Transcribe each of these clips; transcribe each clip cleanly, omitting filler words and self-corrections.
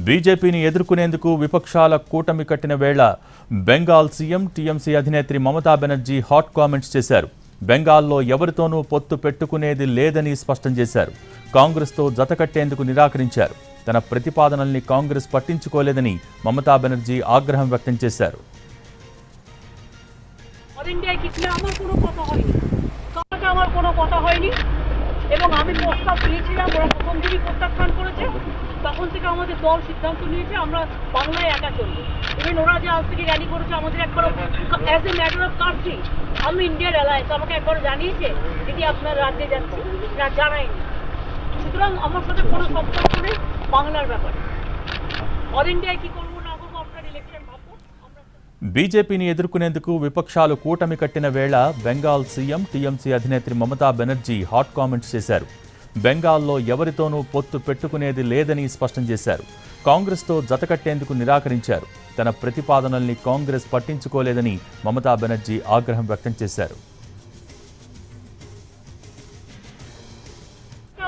బీజేపీని ఎదుర్కొనేందుకు విపక్షాల కూటమి కట్టిన వేళ బెంగాల్ సీఎం టీఎంసీ అధినేత్రి మమతా బెనర్జీ హాట్ కామెంట్స్ చేశారు. బెంగాల్లో ఎవరితోనూ పొత్తు పెట్టుకునేది లేదని స్పష్టం చేశారు. కాంగ్రెస్తో జతకట్టేందుకు నిరాకరించారు. తన ప్రతిపాదనల్ని కాంగ్రెస్ పట్టించుకోలేదని మమతా బెనర్జీ ఆగ్రహం వ్యక్తం చేశారు. এবং আমি প্রস্তাব দিয়েছিলাম, ওরা প্রথম দিনই প্রত্যাখ্যান করেছে। তখন থেকে আমাদের দল সিদ্ধান্ত নিয়েছে আমরা বাংলায় একা চলবো। ইভেন ওরা যে আজ থেকে র্যালি করেছে আমাদের একবার as a matter of country, আমি ইন্ডিয়ার অ্যালায়েন্স আমাকে একবার জানিয়েছে দিদি আপনার রাজ্যে যাচ্ছি, না জানায়নি। সুতরাং আমার সাথে কোনো সম্পর্ক নেই বাংলার ব্যাপারে। অল ইন্ডিয়ায় কি করবো না করবো আপনার ইলেকশন ভাববো। బీజేపీని ఎదుర్కొనేందుకు విపక్షాలు కూటమి కట్టిన వేళ బెంగాల్ సీఎం టీఎంసీ అధినేత్రి మమతా బెనర్జీ హాట్ కామెంట్స్ చేశారు. బెంగాల్లో ఎవరితోనూ పొత్తు పెట్టుకునేది లేదని స్పష్టం చేశారు. కాంగ్రెస్తో జతకట్టేందుకు నిరాకరించారు. తన ప్రతిపాదనల్ని కాంగ్రెస్ పట్టించుకోలేదని మమతా బెనర్జీ ఆగ్రహం వ్యక్తం చేశారు.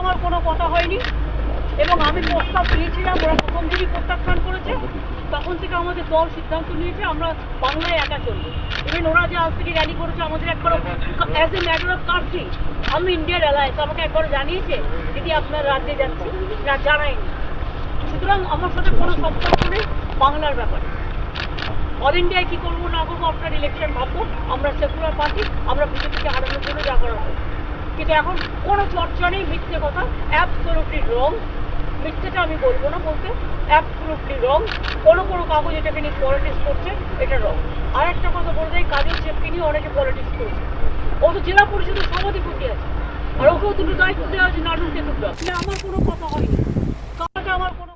আমার কোনো কথা হয়নি এবং আমি প্রস্তাব দিয়েছিলাম, ওরা প্রথম দিনই প্রত্যাখ্যান করেছে। তখন থেকে আমাদের দল সিদ্ধান্ত নিয়েছে আমরা বাংলায় একা চলবো। ইভেন ওরা যে আজ থেকে র্যালি করেছে আমাদের একবার as a matter of country, আমি ইন্ডিয়ার অ্যালায়েন্স আমাকে একবার জানিয়েছে দিদি আপনার রাজ্যে যাচ্ছি, না জানায়নি। সুতরাং আমার সাথে কোনো সম্পর্ক নেই বাংলার ব্যাপারে। অল ইন্ডিয়ায় কি করবো না করবো আপনার ইলেকশন ভাববো। আমরা সেকুলার পার্টি, আমরা বিজেপিকে হারানোর জন্য যা করা হয়। কিন্তু এখন কোনো চর্চা নেই, মিথ্যে কথা, অ্যাবসলিউটলি রং। মিথ্যেটা আমি বলবো না বলতে, অ্যাবসলিউটলি রং। কোনো কাগজ এটাকে নিয়ে পলিটিক্স করছে, এটা রং। আর একটা কথা বলতে চাই, কাজের চেপকে নিয়ে অনেকে পলিটিক্স করছে। ও তো জেলা পরিষদের সভাধিপতি আছে, আর ওকেও দুটো দায়িত্ব দেওয়া হয়েছে নাটক দেখতে। আমার কোনো কথা হয়নি, আমার কোনো